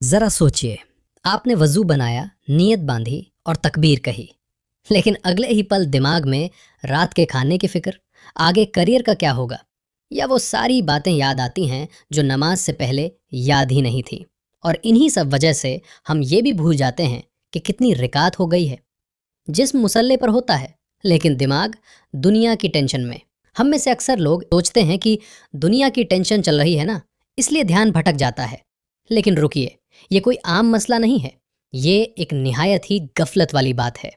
ذرا سوچئے، آپ نے وضو بنایا، نیت باندھی اور تکبیر کہی، لیکن اگلے ہی پل دماغ میں رات کے کھانے کی فکر، آگے کریئر کا کیا ہوگا، یا وہ ساری باتیں یاد آتی ہیں جو نماز سے پہلے یاد ہی نہیں تھی۔ اور انہی سب وجہ سے ہم یہ بھی بھول جاتے ہیں کہ کتنی رکعت ہو گئی ہے۔ جسم مسلح پر ہوتا ہے، لیکن دماغ دنیا کی ٹینشن میں۔ ہم میں سے اکثر لوگ سوچتے ہیں کہ دنیا کی ٹینشن چل رہی ہے نا، اس لیے دھیان بھٹک جاتا ہے۔ لیکن رکیے، یہ کوئی عام مسئلہ نہیں ہے، یہ ایک نہایت ہی غفلت والی بات ہے۔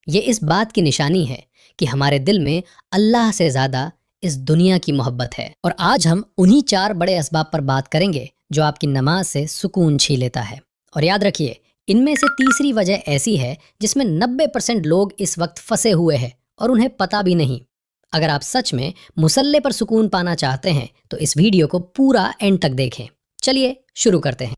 یہ اس بات کی نشانی ہے کہ ہمارے دل میں اللہ سے زیادہ اس دنیا کی محبت ہے۔ اور آج ہم انہی 4 بڑے اسباب پر بات کریں گے جو آپ کی نماز سے سکون چھین لیتا ہے۔ اور یاد رکھیے، ان میں سے تیسری وجہ ایسی ہے جس میں 90% لوگ اس وقت پھنسے ہوئے ہیں اور انہیں پتہ بھی نہیں۔ اگر آپ سچ میں مصلے پر سکون پانا چاہتے ہیں تو اس ویڈیو کو پورا اینڈ تک دیکھیں۔ چلیے شروع کرتے ہیں۔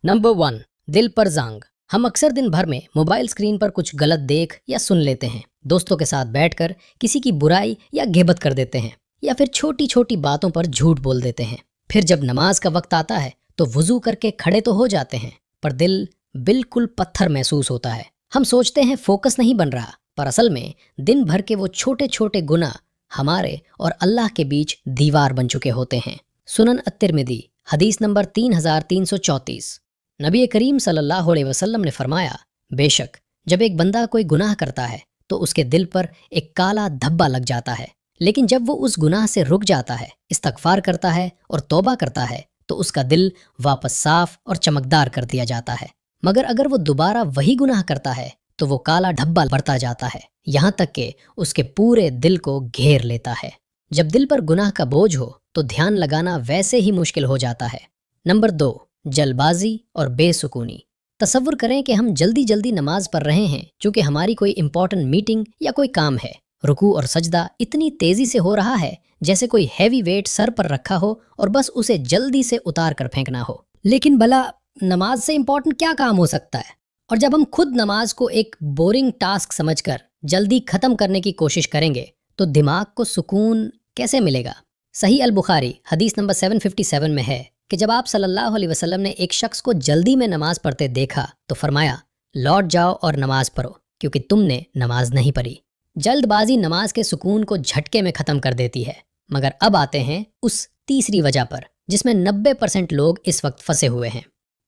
نمبر 1، دل پر زنگ۔ ہم اکثر دن بھر میں موبائل اسکرین پر کچھ غلط دیکھ یا سن لیتے ہیں، دوستوں کے ساتھ بیٹھ کر کسی کی برائی یا غیبت کر دیتے ہیں، یا پھر چھوٹی چھوٹی باتوں پر جھوٹ بول دیتے ہیں۔ پھر جب نماز کا وقت آتا ہے تو وضو کر کے کھڑے تو ہو جاتے ہیں، پر دل بالکل پتھر محسوس ہوتا ہے۔ ہم سوچتے ہیں فوکس نہیں بن رہا، پر اصل میں دن بھر کے وہ چھوٹے چھوٹے گناہ ہمارے اور اللہ کے بیچ دیوار بن چکے ہوتے ہیں۔ سنن الترمذی حدیث نمبر 3334۔ نبی کریم صلی اللہ علیہ وسلم نے فرمایا، بے شک جب ایک بندہ کوئی گناہ کرتا ہے تو اس کے دل پر ایک کالا دھبا لگ جاتا ہے، لیکن جب وہ اس گناہ سے رک جاتا ہے، استغفار کرتا ہے اور توبہ کرتا ہے تو اس کا دل واپس صاف اور چمکدار کر دیا جاتا ہے۔ مگر اگر وہ دوبارہ وہی گناہ کرتا ہے تو وہ کالا دھبا بڑھتا جاتا ہے، یہاں تک کہ اس کے پورے دل کو گھیر لیتا ہے۔ جب دل پر گناہ کا بوجھ ہو تو دھیان لگانا ویسے ہی مشکل ہو جاتا ہے۔ نمبر 2، جلد بازی اور بے سکونی۔ تصور کریں کہ ہم جلدی جلدی نماز پڑھ رہے ہیں چونکہ ہماری کوئی امپورٹنٹ میٹنگ یا کوئی کام ہے۔ رکوع اور سجدہ اتنی تیزی سے ہو رہا ہے جیسے کوئی ہیوی ویٹ سر پر رکھا ہو اور بس اسے جلدی سے اتار کر پھینکنا ہو۔ لیکن بھلا نماز سے امپورٹنٹ کیا کام ہو سکتا ہے؟ اور جب ہم خود نماز کو ایک بورنگ ٹاسک سمجھ کر جلدی ختم کرنے کی کوشش کریں گے تو دماغ کو سکون کیسے ملے گا؟ صحیح البخاری حدیث نمبر 757 میں ہے کہ جب آپ صلی اللہ علیہ وسلم نے ایک شخص کو جلدی میں نماز پڑھتے دیکھا تو فرمایا، لوٹ جاؤ اور نماز پڑھو کیونکہ تم نے نماز نہیں پڑھی۔ جلد بازی نماز کے سکون کو جھٹکے میں ختم کر دیتی ہے۔ مگر اب آتے ہیں اس تیسری وجہ پر جس میں 90% لوگ اس وقت پھنسے ہوئے ہیں۔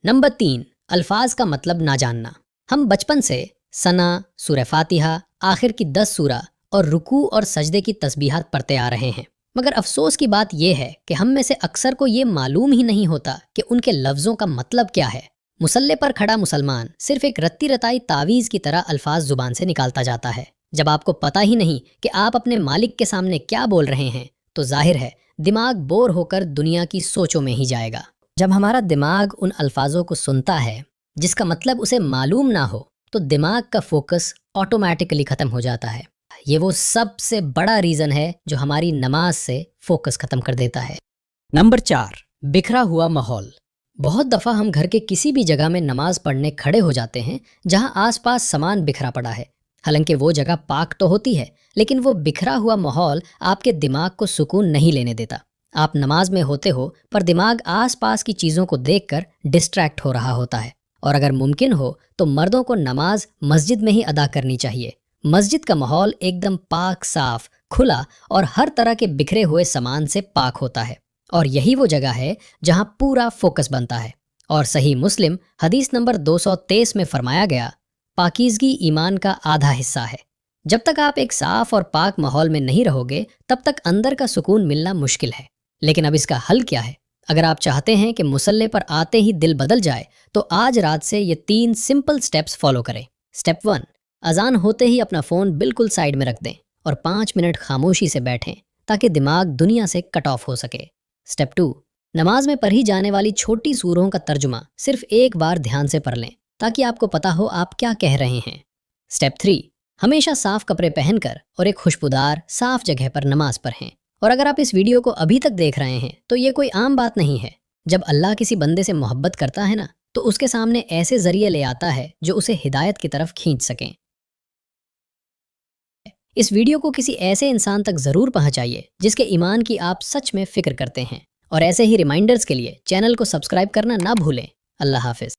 نمبر 3، الفاظ کا مطلب نہ جاننا۔ ہم بچپن سے ثنا، سورہ فاتحہ، آخر کی 10 سورہ اور رکوع اور سجدے کی تسبیحات پڑھتے آ رہے ہیں، مگر افسوس کی بات یہ ہے کہ ہم میں سے اکثر کو یہ معلوم ہی نہیں ہوتا کہ ان کے لفظوں کا مطلب کیا ہے۔ مصلے پر کھڑا مسلمان صرف ایک رتی رتائی تعویذ کی طرح الفاظ زبان سے نکالتا جاتا ہے۔ جب آپ کو پتہ ہی نہیں کہ آپ اپنے مالک کے سامنے کیا بول رہے ہیں تو ظاہر ہے دماغ بور ہو کر دنیا کی سوچوں میں ہی جائے گا۔ جب ہمارا دماغ ان الفاظوں کو سنتا ہے جس کا مطلب اسے معلوم نہ ہو تو دماغ کا فوکس آٹومیٹکلی ختم ہو جاتا ہے۔ یہ وہ سب سے بڑا ریزن ہے جو ہماری نماز سے فوکس ختم کر دیتا ہے۔ نمبر 4، بکھرا ہوا ماحول۔ بہت دفعہ ہم گھر کے کسی بھی جگہ میں نماز پڑھنے کھڑے ہو جاتے ہیں جہاں آس پاس سامان بکھرا پڑا ہے، حالانکہ وہ جگہ پاک تو ہوتی ہے، لیکن وہ بکھرا ہوا ماحول آپ کے دماغ کو سکون نہیں لینے دیتا۔ آپ نماز میں ہوتے ہو پر دماغ آس پاس کی چیزوں کو دیکھ کر ڈسٹریکٹ ہو رہا ہوتا ہے۔ اور اگر ممکن ہو تو مردوں کو نماز مسجد میں ہی ادا کرنی چاہیے۔ مسجد کا ماحول ایک دم پاک، صاف، کھلا اور ہر طرح کے بکھرے ہوئے سامان سے پاک ہوتا ہے، اور یہی وہ جگہ ہے جہاں پورا فوکس بنتا ہے۔ اور صحیح مسلم حدیث نمبر 223 میں فرمایا گیا، پاکیزگی ایمان کا آدھا حصہ ہے۔ جب تک آپ ایک صاف اور پاک ماحول میں نہیں رہو گے تب تک اندر کا سکون ملنا مشکل ہے۔ لیکن اب اس کا حل کیا ہے؟ اگر آپ چاہتے ہیں کہ مصلے پر آتے ہی دل بدل جائے تو آج رات سے یہ 3 سمپل سٹیپس فالو کریں۔ سٹیپ 1، اذان ہوتے ہی اپنا فون بالکل سائیڈ میں رکھ دیں اور 5 منٹ خاموشی سے بیٹھیں تاکہ دماغ دنیا سے کٹ آف ہو سکے۔ سٹیپ 2، نماز میں پڑھی جانے والی چھوٹی سوروں کا ترجمہ صرف ایک بار دھیان سے پڑھ لیں تاکہ آپ کو پتہ ہو آپ کیا کہہ رہے ہیں۔ سٹیپ 3، ہمیشہ صاف کپڑے پہن کر اور ایک خوشبودار صاف جگہ پر نماز پڑھیں۔ اور اگر آپ اس ویڈیو کو ابھی تک دیکھ رہے ہیں تو یہ کوئی عام بات نہیں ہے۔ جب اللہ کسی بندے سے محبت کرتا ہے نا تو اس کے سامنے ایسے ذریعے لے آتا ہے جو اسے ہدایت کی طرف کھینچ سکیں۔ اس ویڈیو کو کسی ایسے انسان تک ضرور پہنچائیے جس کے ایمان کی آپ سچ میں فکر کرتے ہیں، اور ایسے ہی ریمائنڈرز کے لیے چینل کو سبسکرائب کرنا نہ بھولیں۔ اللہ حافظ۔